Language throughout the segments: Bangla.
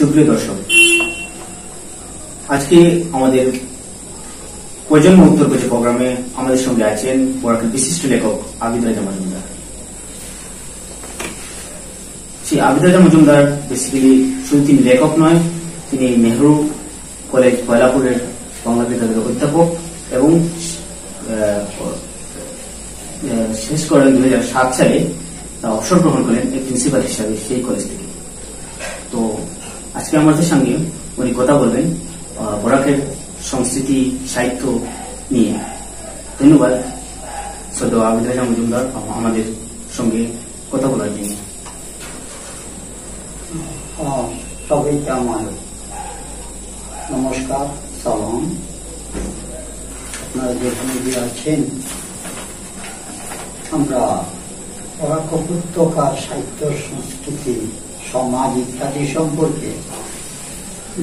সুপ্রিয় দর্শক, আজকে আমাদের প্রজন্ম উত্তর কোচে প্রোগ্রামে আমাদের সঙ্গে আছেন বরাকের বিশিষ্ট লেখক আবিদ রাজা মজুমদার। সেই আবিদ রাজা মজুমদার বেসিক্যালি শুধু তিনি লেখক নয়, তিনি নেহরু কলেজ কয়লাপুরের বাংলা বিভাগের অধ্যাপক এবং শেষ করেন 2007 সালে অবসর গ্রহণ করেন এক প্রিন্সিপাল হিসাবে সেই কলেজ থেকে। তো আজকে আমাদের সঙ্গে উনি কথা বলবেন বরাকের সংস্কৃতি সাহিত্য নিয়ে। ধন্যবাদ সদ্য আবিদ রাজা মজুমদার আমাদের সঙ্গে কথা বলার জন্য। সবাইকে আমার নমস্কার, সালাম। আপনারা যেখানে যে আছেন, আমরা বরাক উপত্যকার সাহিত্য, সংস্কৃতি, সমাজ ইত্যাদি সম্পর্কে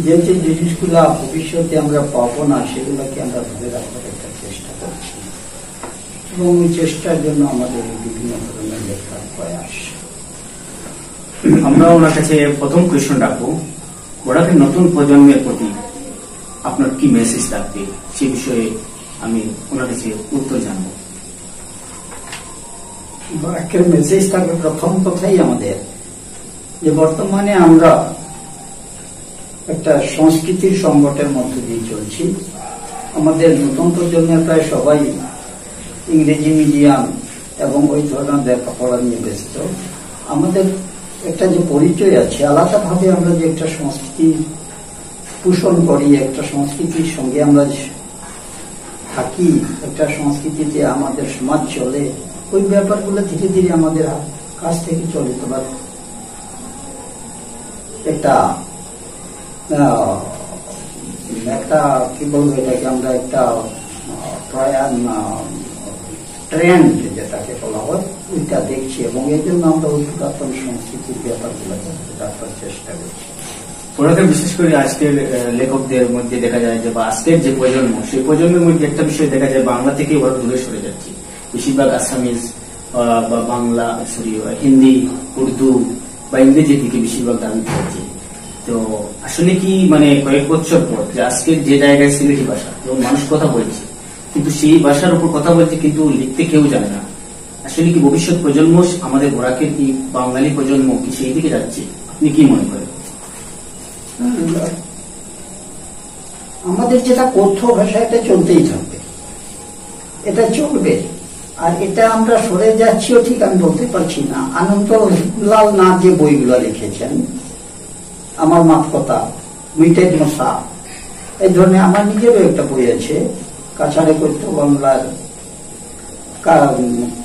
যে যে জিনিসগুলা ভবিষ্যতে আমরা পাবো না সেগুলোকে আমরা ধরে রাখার একটা চেষ্টা করছি এবং ওই চেষ্টার জন্য আমাদের বিভিন্ন ধরনের লেখার প্রয়াস। আমরা ওনার কাছে প্রথম কোয়েশন রাখবো, বরাকের নতুন প্রজন্মের প্রতি আপনার কি মেসেজ থাকবে সে বিষয়ে আমি ওনার কাছে উত্তর জানবো। বরাকের মেসেজ থাকবে, প্রথম কথাই আমাদের যে বর্তমানে আমরা একটা সংস্কৃতির সংকটের মধ্যে দিয়ে চলছি। আমাদের নতুন প্রজন্মের প্রায় সবাই ইংরেজি মিডিয়াম এবং ওই ধরনের লেখাপড়া নিয়ে ব্যস্ত। আমাদের একটা যে পরিচয় আছে, আলাদাভাবে আমরা যে একটা সংস্কৃতি পোষণ করি, একটা সংস্কৃতির সঙ্গে আমরা থাকি, একটা সংস্কৃতিতে আমাদের সমাজ চলে, ওই ব্যাপারগুলো ধীরে ধীরে আমাদের কাছ থেকে চলে যাবার একটা কি বলবো, এটাকে আমরা একটা ট্রেন্ড যেটাকে বলা হয় ওইটা দেখছি এবং এর জন্য আমরা ওই পুরাতন সংস্কৃতির ব্যাপারগুলো রাখার চেষ্টা করছি। বরাকের বিশেষ করে আজকের লেখকদের মধ্যে দেখা যায় যে, বা আজকের যে প্রজন্ম, সেই প্রজন্মের মধ্যে একটা বিষয় দেখা যায়, বাংলা থেকে ওরা দূরে সরে যাচ্ছে। বেশিরভাগ আসামিজ বা বাংলা হিন্দি, উর্দু বা ইংরেজির দিকে বেশিরভাগ দাবি করছে। তো আসলে কি কয়েক বছর পর যে আজকের যে জায়গায় সিলেটি ভাষা এবং মানুষ কথা বলছে, কিন্তু সেই ভাষার উপর কথা বলছে কিন্তু লিখতে কেউ জানে না, আসলে কি ভবিষ্যৎ প্রজন্ম আমাদের বরাকের কি বাঙালি প্রজন্ম কি সেই দিকে যাচ্ছে? আপনি কি মনে করেন? আমাদের যেটা কথ্য ভাষা, এটা চলতেই থাকবে, এটা চলবে। আর এটা আমরা সরে যাচ্ছিও ঠিক আমি বলতে পারছি না। আনন্দলাল নাথ যে বইগুলো লিখেছেন, আমার মাত কথা, মিটের মশা, এই ধরনের আমার নিজেরও একটা বই আছে, কাছাড়ে কথ্য বাংলার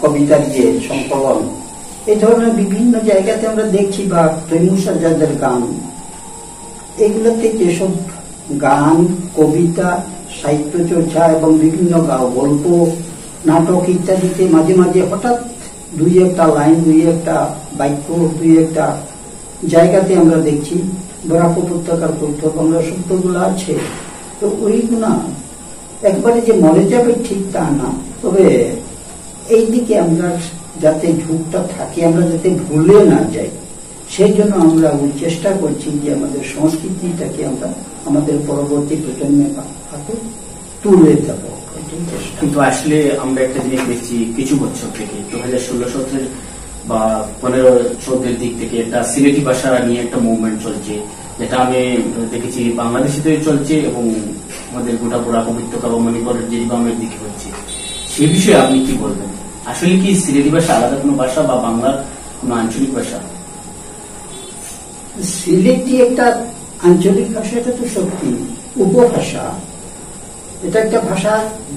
কবিতার ইয়ে সংকলন। এই ধরনের বিভিন্ন জায়গাতে আমরা দেখছি, বা তৈমুর সাজ্জাদের গান, এগুলোতে যেসব গান, কবিতা, সাহিত্য চর্চা এবং বিভিন্ন গল্প, নাটক ইত্যাদিতে মাঝে মাঝে হঠাৎ দুই একটা লাইন, দুই একটা বাক্য, দুই একটা জায়গাতে আমরা দেখছি বরাক উপত্যকার কথ্য বাংলা শব্দগুলো আছে। তো ওইগুলা একবারে যে মরে যাবে ঠিক তা না, তবে এই দিকে আমরা যাতে ঝুঁকটা থাকে, আমরা যাতে ভুলে না যাই, সেই জন্য আমরা চেষ্টা করছি যে আমাদের সংস্কৃতিটাকে আমরা আমাদের পরবর্তী প্রজন্মের হাতে তুলে দেবো। কিন্তু আসলে আমরা একটা জিনিস দেখছি, কিছু বছর থেকে 2016-17 বা 15-14 দিক থেকে একটা সিলেটি ভাষা নিয়ে একটা মুভমেন্ট চলছে, যেটা আমি দেখেছি বাংলাদেশিতে চলছে এবং আমাদের গোটা বরাক উপত্যকা বা মণিপুরের জিরিবামের দিকে হচ্ছে। সে বিষয়ে আপনি কি বলবেন? আসলে কি সিলেটি ভাষা আলাদা কোনো ভাষা বা বাংলার কোনো আঞ্চলিক ভাষা? সিলেটি একটা আঞ্চলিক ভাষা, এটা তো সত্যি উপভাষা। এটা একটা ভাষা।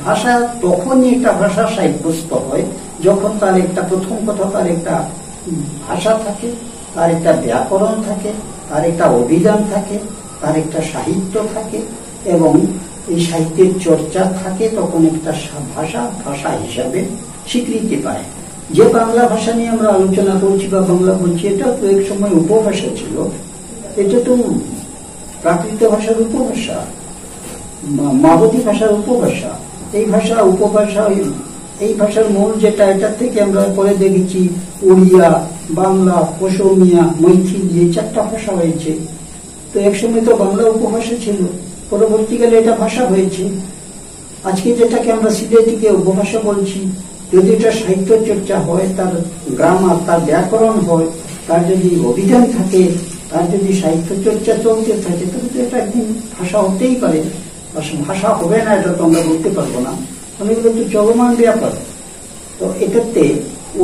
ভাষা তখনই একটা ভাষা সাব্যস্ত হয় যখন তার একটা, প্রথম কথা, তার একটা ভাষা থাকে, তার একটা ব্যাকরণ থাকে, তার একটা অভিধান থাকে, তার একটা সাহিত্য থাকে এবং এই সাহিত্যের চর্চা থাকে, তখন একটা ভাষা ভাষা হিসাবে স্বীকৃতি পায়। যে বাংলা ভাষা নিয়ে আমরা আলোচনা করছি বা বাংলা বলছি, এটা তো এক সময় উপভাষা ছিল। এটা তো প্রাকৃত ভাষার উপভাষা, মাগধী ভাষার উপভাষা। এই ভাষা উপভাষা, এই ভাষার মূল যেটা, এটা থেকে আমরা পরে দেখেছি উড়িয়া, বাংলা, অসমিয়া, মৈথিলি, এই 4টা ভাষা হয়েছে। তো তো একসময় তো বাংলা উপভাষা ছিল, পরবর্তীকালে এটা ভাষা হয়েছে। আজকে যেটাকে আমরা সিলেটিকে উপভাষা বলছি, যদি এটা সাহিত্য চর্চা হয়, তার গ্রামার, তার ব্যাকরণ হয়, তার যদি অভিধান থাকে, তার যদি সাহিত্য চর্চা চলতে থাকে, তবে তো এটা একদিন ভাষা হতেই পারে। ভাষা হবে না এটা তো আমরা বলতে পারবো না, কারণ এগুলো তো চলমান ব্যাপার। তো এটাতে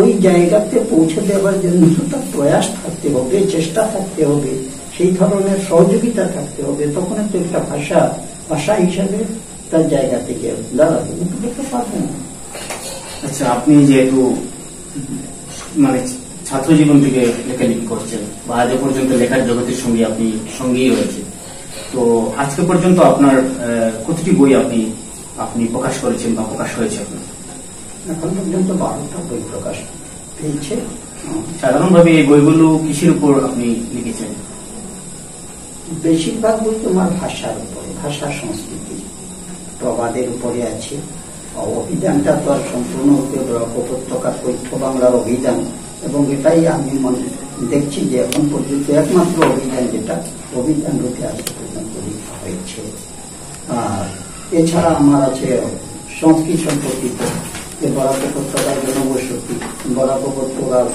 ওই জায়গাতে পৌঁছে দেওয়ার জন্য তার প্রয়াস থাকতে হবে, চেষ্টা থাকতে হবে, সেই ধরনের সহযোগিতা থাকতে হবে, তখন তো একটা ভাষা হিসাবে তার জায়গা থেকে দাঁড়াবে, দেখতে পারবে না। আচ্ছা, আপনি যেহেতু মানে ছাত্র জীবন থেকে লেখালেখি করছেন বা আজ পর্যন্ত লেখার জগতের সঙ্গে আপনি সঙ্গেই রয়েছেন, তো আজকে পর্যন্ত আপনার কতটি বই আপনি প্রকাশ করেছেন বা প্রকাশ হয়েছে আপনার? এখন পর্যন্ত 12টা বই প্রকাশ পেয়েছে। সাধারণভাবে এই বইগুলো কিসের উপর আপনি লিখেছেন? বেশিরভাগ বই তোমার ভাষার উপরে, ভাষা সংস্কৃতি প্রবাদের উপরে আছে। অভিধানটা তো আর সম্পূর্ণ উপত্যকার কৈথ বাংলার অভিধান, এবং এটাই আমি দেখছি যে এখন পর্যন্ত একমাত্র অভিধান যেটা অভিধান রূপে আজ পর্যন্ত লেখা হয়েছে। আর এছাড়া আমার আছে সংস্কৃত সম্পর্কিত বরাক উপত্যকার জনবসতি, বরাক উপত্যকার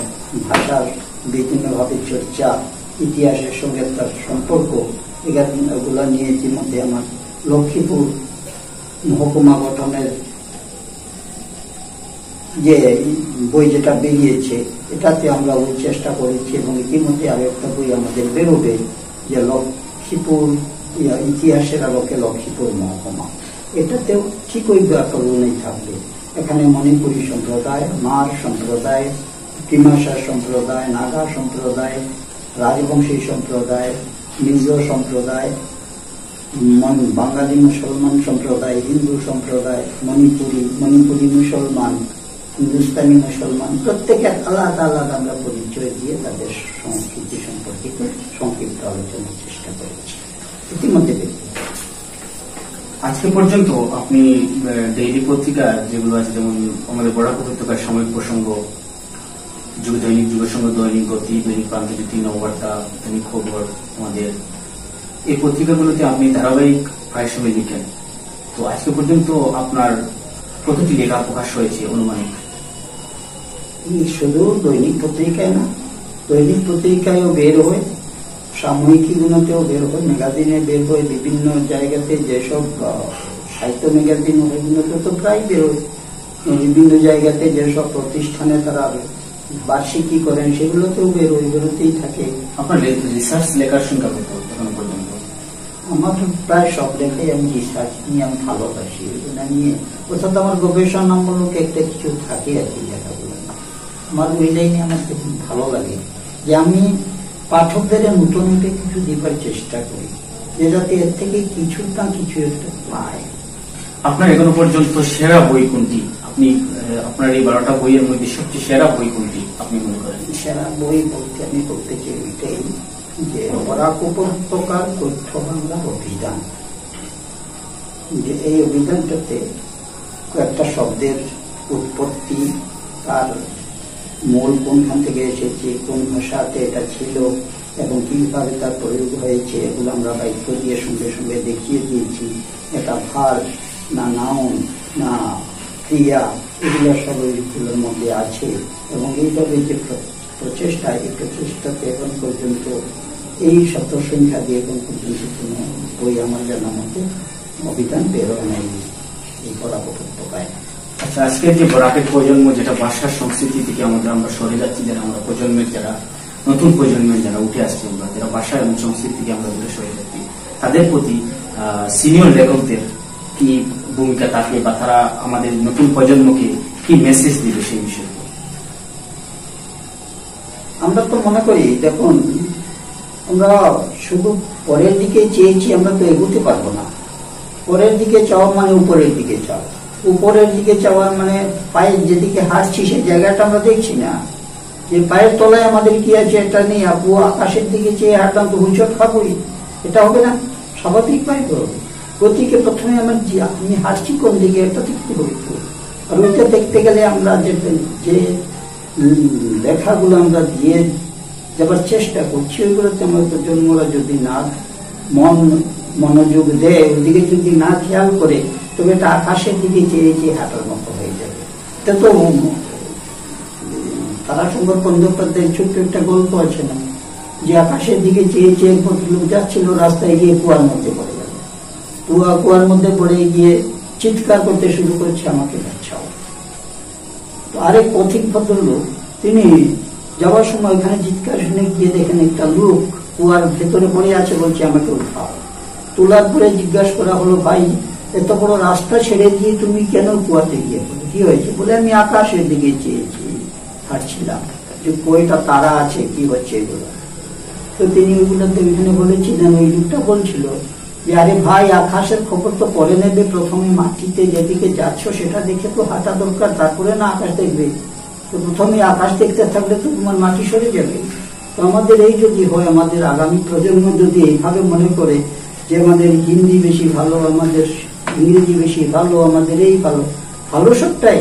ভাষার বিভিন্নভাবে চর্চা, ইতিহাসের সঙ্গে তার সম্পর্ক, এগুলা নিয়ে ইতিমধ্যে আমার লক্ষ্মীপুর মহকুমা গঠনের যে বই যেটা বেরিয়েছে, এটাতে আমরা ওই চেষ্টা করেছি, এবং ইতিমধ্যে আরেকটা বই আমাদের বেরোবে যে লক্ষ্মীপুর ইতিহাসের আলোকে লক্ষ্মীপুর মহকুমা। এটাতেও ঠিক ওই ব্যাকরণেই থাকবে। এখানে মণিপুরী সম্প্রদায়, মার সম্প্রদায়, ডিমাসা সম্প্রদায়, নাগা সম্প্রদায়, রাজবংশী সম্প্রদায়, মিজো সম্প্রদায়, বাঙালি মুসলমান সম্প্রদায়, হিন্দু সম্প্রদায়, মণিপুরী মুসলমান, হিন্দুস্তানি মুসলমান, প্রত্যেকের আলাদা আলাদা আমরা পরিচয় দিয়ে তাদের সংস্কৃতি সম্পর্কিত সংক্ষিপ্ত আলোচনার চেষ্টা করেছি ইতিমধ্যে। আজকে পর্যন্ত আপনি ডেইলি পত্রিকা যেগুলো আছে, যেমন আমাদের বরাক উপত্যকার সাময়িক প্রসঙ্গ, দৈনিক যুগসংঘ, দৈনিক গতি, দৈনিক প্রান্তজ্যোতি, নববার্তা, দৈনিক খবর, আমাদের এই পত্রিকাগুলোতে আপনি ধারাবাহিক প্রায় সময় লিখেন। তো আজকে পর্যন্ত আপনার কতটি লেখা প্রকাশ হয়েছে অনুমানিক? শুধু দৈনিক পত্রিকায় না, দৈনিক পত্রিকায়ও বের হয়, সাময়িকীগুলোতেও বের হয়, ম্যাগাজিনে বের হয়, বিভিন্ন জায়গাতে যেসব সাহিত্য ম্যাগাজিন ওইগুলোতে তো প্রায় বের হয়, বিভিন্ন জায়গাতে যেসব প্রতিষ্ঠানে তারা বার্ষিকী করেন সেগুলোতেও বের হয়, বেরোতেই থাকে। আপনার রিসার্চ লেখার সংখ্যা কত এখন পর্যন্ত? আমার প্রায় সব লেখাই আমি রিসার্চ নিয়ে আমি ভালোবাসি, ওইগুলো নিয়ে অর্থাৎ আমার গবেষণামূলক একটা কিছু থাকে আর কি লেখাগুলো। আমার ওই লাইনে আমার খুব ভালো লাগে যে আমি পাঠকদের নতুন কিছু দেবার চেষ্টা করি, যে যাতে এর থেকে কিছু না কিছু একটা পায়। আপনার এখনো পর্যন্ত সেরা বই কোনটি? আপনি আপনার এই 12টা বইয়ের মধ্যে সবচেয়ে সেরা বই কোনটি আপনি মনে করেন? সেরা বই বলতে আমি বলতে চাই এটাই যে বরাক উপত্যকার কৈথ বাংলার অভিধান, যে এই অভিধানটাতে কয়েকটা শব্দের উৎপত্তি, তার মূল কোনখান থেকে এসেছে, কোন ভাষাতে এটা ছিল এবং কিভাবে তার প্রয়োগ হয়েছে, এগুলো আমরা বাক্য দিয়ে সঙ্গে সঙ্গে দেখিয়ে দিয়েছি। এটা ভার না নাউন না ক্রিয়া, এগুলো সব এইগুলোর মধ্যে আছে। এবং এইভাবে যে প্রচেষ্টা, এই প্রচেষ্টাতে এখন পর্যন্ত এই শব্দ সংখ্যা দিয়ে এখন পর্যন্ত কোন বই আমার জানার মধ্যে অভিধান বেরোয় নাই এই বরাক উপত্যকায়। আচ্ছা, আজকের যে বরাকের প্রজন্ম যেটা ভাষার সংস্কৃতি থেকে আমরা সরে যাচ্ছি, যারা আমরা প্রজন্মের যারা নতুন প্রজন্মের যারা উঠে আসছে, আমরা যারা ভাষা এবং সংস্কৃতি থেকে আমরা দূরে সরে যাচ্ছি, তাদের প্রতি সিনিয়র লেখকদের কি ভূমিকা থাকে বা তারা আমাদের নতুন প্রজন্মকে কি মেসেজ দিবে সেই বিষয়ে? আমরা তো মনে করি, দেখুন আমরা শুধু পরের দিকে চেয়েছি, আমরা তো এগোতে পারবো না। পরের দিকে চাওয়া মানে উপরের দিকে চাওয়া, উপরের দিকে চাওয়া মানে পায়ের যেদিকে হাঁটছি সেই জায়গাটা আমরা দেখছি না, যে পায়ের তলায় আমাদের কি আছে এটা নেই। আপু আকাশের দিকে চেয়ে হাঁটলাম তো হুঁচট খাবোই, এটা হবে না, স্বাভাবিক পাই তো। গতিকে প্রথমে আমার আমি হাঁটছি কোন দিকে এটা দেখতে হইতো, আর ওইটা দেখতে গেলে আমরা যে লেখাগুলো আমরা দিয়ে যাবার চেষ্টা করছি, ওইগুলোতে আমাদের জন্মরা যদি না মনোযোগ দেয়, ওইদিকে যদি না খেয়াল করে, তবে এটা আকাশের দিকে চেয়ে চেয়ে হাঁটার মতো হয়ে যাবে। এটা তো তারাশঙ্কর বন্দ্যোপাধ্যায়ের ছোট্ট একটা গল্প আছে না, যে আকাশের দিকে চেয়ে চেয়ে লোক যাচ্ছিল, রাস্তায় গিয়ে কুয়ার মধ্যে পড়ে গেল। কুয়ার মধ্যে পড়ে গিয়ে চিৎকার করতে শুরু করছে, আমাকে বাঁচাও। তো আরেক পথিক ভদ্রলোক, তিনি যাওয়ার সময় ওখানে চিৎকার শুনে গিয়ে দেখেন একটা লোক কুয়ার ভেতরে পড়ে আছে, বলছে আমাকে উঠাও। তোলার পরে জিজ্ঞাসা করা হলো, ভাই এত বড় রাস্তা ছেড়ে দিয়ে তুমি কেন কুয়াতে গিয়ে পড়ে, কি হয়েছে? বলে আমি আকাশের দিকে চেয়েছি, হাঁটছিলাম, যে কয়টা তারা আছে, কি হচ্ছে এগুলো। তো তিনি ওইগুলোতে ওইখানে বলেছিলেন, ওই লোকটা বলছিল যে আরে ভাই, আকাশের খবর তো পরে নেবে, প্রথমে মাটিতে যেদিকে যাচ্ছ সেটা দেখে তো হাঁটা দরকার, তারপরে না আকাশ দেখবে। তো প্রথমে আকাশ দেখতে থাকলে তো তোমার মাটি সরে যাবে। তো আমাদের এই যদি হয়, আমাদের আগামী প্রজন্ম যদি এইভাবে মনে করে যে আমাদের হিন্দি বেশি ভালো, আমাদের ইংরেজি বেশি ভালো, আমাদের এই ভালো, ভালো সবটাই,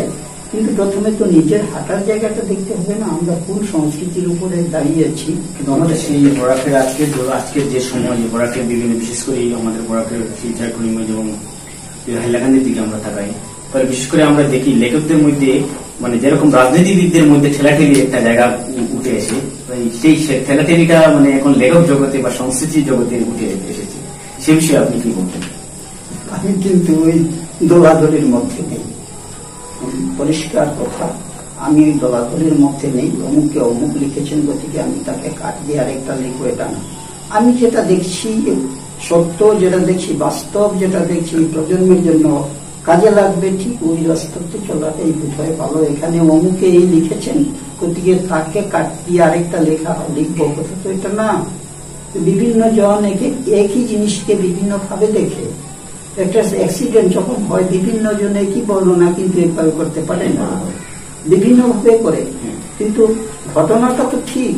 কিন্তু প্রথমে তো নিজের হাঁটার জায়গাটা দেখতে হবে না, আমরা কোন সংস্কৃতির উপরে দাঁড়িয়েছি। কিন্তু আমাদের সেই বরাকের আজকের যে সময়, বরাকের বিভিন্ন, বিশেষ করে আমাদের বরাকের শিলচর, করিমগঞ্জ এবং হাইলাকান্দির দিকে আমরা তাকাই, তাহলে বিশেষ করে আমরা দেখি লেখকদের মধ্যে, মানে যেরকম রাজনীতিবিদদের মধ্যে ঠেলাঠেলি একটা জায়গা উঠে এসে, সেই ঠেলাঠেলিটা মানে এখন লেখক জগতে বা সংস্কৃতি জগতে উঠে এসেছে। সে বিষয়ে আপনি কি বলতেন? আমি কিন্তু ওই দোলাদলির মধ্যে নেই, পরিষ্কার কথা, আমি ওই দলাদলির মধ্যে নেই। অমুককে অমুক লিখেছেন গতিকে আমি তাকে কাট দিয়ে আরেকটা লিখবো, এটা না। আমি যেটা দেখছি সত্য, যেটা দেখছি বাস্তব, যেটা দেখছি প্রজন্মের জন্য কাজে লাগবে, ঠিক ওই রাস্তাতে চলাটাই বোধহয় ভালো। এখানে অমুকে এই লিখেছেন গতিকে তাকে কাট দিয়ে আরেকটা লিখবো, কথা তো এটা না। বিভিন্ন জন একই জিনিসকে বিভিন্ন ভাবে দেখে। একটা অ্যাক্সিডেন্ট যখন হয়, বিভিন্ন জন একই বর্ণনা কিন্তু একভাবে করতে পারে না, বিভিন্ন ভাবে করে, কিন্তু ঘটনাটা তো ঠিক।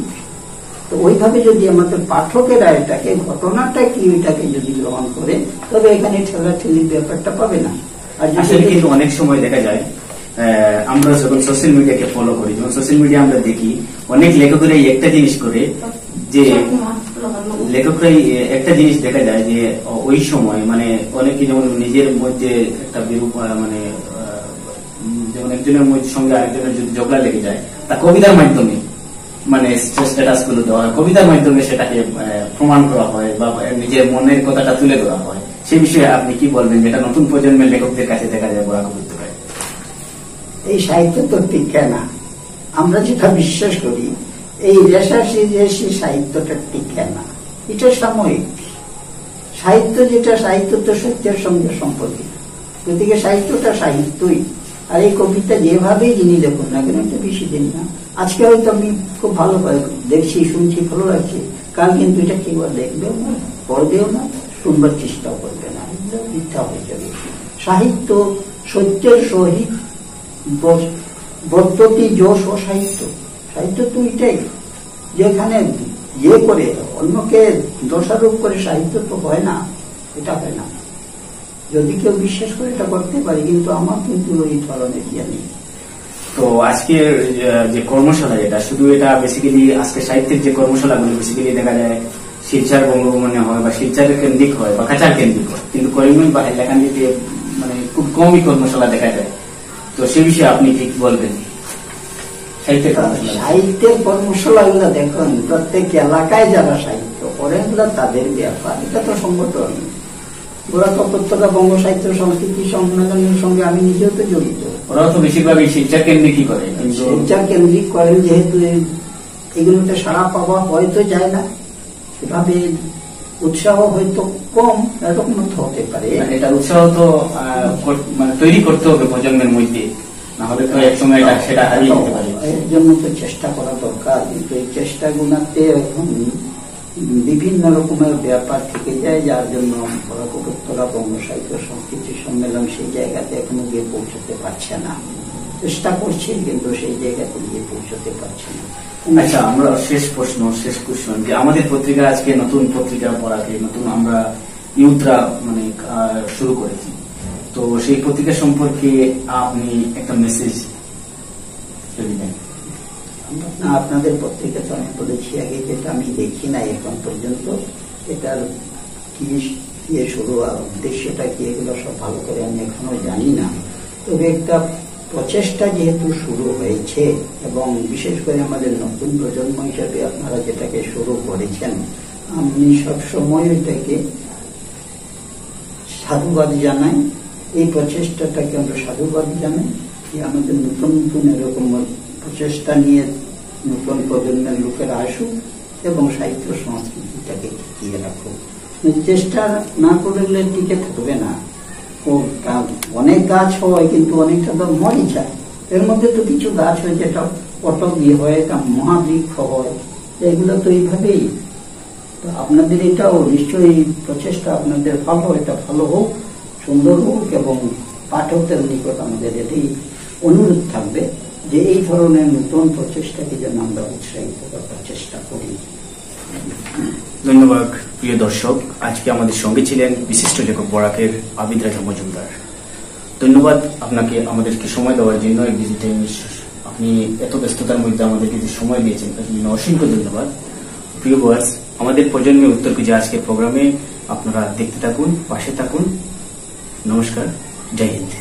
তো ওইভাবে যদি আমাদের পাঠকেরা এটাকে, ঘটনাটা কি ওইটাকে যদি গ্রহণ করে, তবে এখানে ঠেলাঠেলির ব্যাপারটা পাবে না। আর আসলে কিন্তু অনেক সময় দেখা যায়, আমরা যখন সোশ্যাল মিডিয়াকে ফলো করি, যখন সোশ্যাল মিডিয়া আমরা দেখি, অনেক লেখকরাই একটা জিনিস করে, যে লেখকরাই একটা জিনিস দেখা যায় যে ওই সময় মানে অনেকে যেমন নিজের মধ্যে একটা বিরূপ, মানে যেমন একজনের সঙ্গে আরেকজনের যদি ঝগড়া লেগে যায়, তা কবিতার মাধ্যমে মানে স্ট্যাটাস গুলো দেওয়া হয়, কবিতার মাধ্যমে সেটাকে প্রমাণ করা হয় বা নিজের মনের কথাটা তুলে ধরা হয়। সেই বিষয়ে আপনি কি বলবেন, যেটা নতুন প্রজন্মের লেখকদের কাছে দেখা যায় বরাক করতে পারে? এই সাহিত্য তো টিকে না। আমরা যেটা বিশ্বাস করি, এই রেশাশি সাহিত্যটা টিকে না, এটা সাময়িক। সাহিত্য যেটা, সাহিত্য তো সত্যের সঙ্গে সম্পর্কিত, গতিকে সাহিত্যটা সাহিত্যই। আর এই কবিতা যেভাবেই যিনি দেখুন না কেন, এটা বেশি দিন না। আজকে হয়তো আমি খুব ভালো দেখছি, শুনছি, ভালো লাগছে, কাল কিন্তু এটা কেউ দেখবেও না, পড়বেও না, শুনবার চেষ্টাও করবে না, মিথ্যা হয়ে যাবে। সাহিত্য সত্যের সহিত বর্ততি যশ ও সাহিত্য। সাহিত্য তো এটাই, যেখানে করে অন্যকে দোষারোপ করে সাহিত্য তো হয় না, এটা হয় না। যদি কেউ বিশ্বাস করে এটা করতে পারে, কিন্তু আমার কিন্তু ওই ধরনের ইয়ে নেই। তো আজকের যে কর্মশালা, যেটা শুধু এটা বেসিক্যালি আজকে সাহিত্যের যে কর্মশালাগুলো বেসিক্যালি দেখা যায় শিলচর বঙ্গভবনে হয় বা শিলচরের কেন্দ্রিক হয় বা কাছাড় কেন্দ্রিক হয়, কিন্তু করিমগঞ্জ বা হাইলাকান্দিতে মানে খুব কমই কর্মশালা দেখা যায়। তো সে বিষয়ে আপনি কি বলবেন? সাহিত্যের কর্মশালা গুলো দেখুন, প্রত্যেক এলাকায় যারা সাহিত্য করেন তাদের ব্যাপার, এটা তো সংগঠন। ওরা তো প্রত্যেকটা বঙ্গ সাহিত্য সংস্কৃতি সম্মেলনের সঙ্গে আমি নিজেও তো জড়িত। ওরা তো বেশিরভাগই শিলচর কেন্দ্রিকই করে, শিলচর কেন্দ্রিক করেন, যেহেতু এগুলোতে সাড়া পাওয়া হয়তো যায় না, সেভাবে উৎসাহ হয়তো কম, এরকম হতে পারে। এটা উৎসাহ তো মানে তৈরি করতে হবে প্রজন্মের মধ্যে, না হলে তো এক সময় সেটা হারিয়ে যেতে পারে। এর জন্য তো চেষ্টা করা দরকার, কিন্তু এই চেষ্টা গুলাতে এখন বিভিন্ন রকমের ব্যাপার থেকে যায়, যার জন্য বরাকতলা বঙ্গ সাহিত্য সংস্কৃতি সম্মেলন সেই জায়গাতে এখনো গিয়ে পৌঁছতে পারছে না। চেষ্টা করছি, কিন্তু সেই জায়গাতে গিয়ে পৌঁছতে পারছে না। আচ্ছা, আমরা শেষ কোশ্চেন, যে আমাদের পত্রিকা আজকে নতুন পত্রিকা পড়াকে নতুন আমরা ইউথরা মানে শুরু করেছি, তো সেই পত্রিকা সম্পর্কে আপনি একটা মেসেজ দিবেন? আপনাদের পত্রিকা তো আমি বলেছি আগে, যেটা আমি দেখি না এখন পর্যন্ত, এটার কি শুরু উদ্দেশ্যটা কি, এগুলো সব ভালো করে আমি এখনো জানি না। তবে একটা প্রচেষ্টা যেহেতু শুরু হয়েছে, এবং বিশেষ করে আমাদের নতুন প্রজন্ম হিসেবে আপনারা যেটাকে শুরু করেছেন, আমি সবসময় এটাকে সাধুবাদ জানাই। এই প্রচেষ্টাটাকে আমরা সাধুবাদ জানাই যে আমাদের নতুন নতুন এরকম প্রচেষ্টা নিয়ে নতুন প্রজন্মের লোকেরা আসুক এবং সাহিত্য সংস্কৃতিটাকে টিকিয়ে রাখুক। চেষ্টা না করলে টিকে থাকবে না। অনেক গাছ হয় কিন্তু অনেকটা তো মরে যায়। এর মধ্যে তো কিছু গাছ হয় যেটা পটক দিয়ে হয়, এটা মহাবৃক্ষ হয়, এগুলো তো এইভাবেই। তো আপনাদের এটাও নিশ্চয়ই প্রচেষ্টা আপনাদের ভালো, এটা ভালো হোক, সুন্দর হোক, এবং পাঠকদের নিকট আমাদের এটাই অনুরোধ থাকবে যে এই ধরনের নতুন প্রচেষ্টাকে যেন আমরা উৎসাহিত করার চেষ্টা করি। ধন্যবাদ প্রিয় দর্শক, আজকে আমাদের সঙ্গে ছিলেন বিশিষ্ট লেখক বরাকের আবিদ রাজা মজুমদার। ধন্যবাদ আপনাকে আমাদেরকে সময় দেওয়ার জন্য। আপনি এত ব্যস্ততার মধ্যে আমাদেরকে যে সময় দিয়েছেন তার জন্য অসংখ্য ধন্যবাদ। প্রিয় ভিউয়ার্স, আমাদের প্রজন্মের উত্তর খুঁজে আজকের প্রোগ্রামে আপনারা দেখতে থাকুন, পাশে থাকুন। নমস্কার, জয় হিন্দ।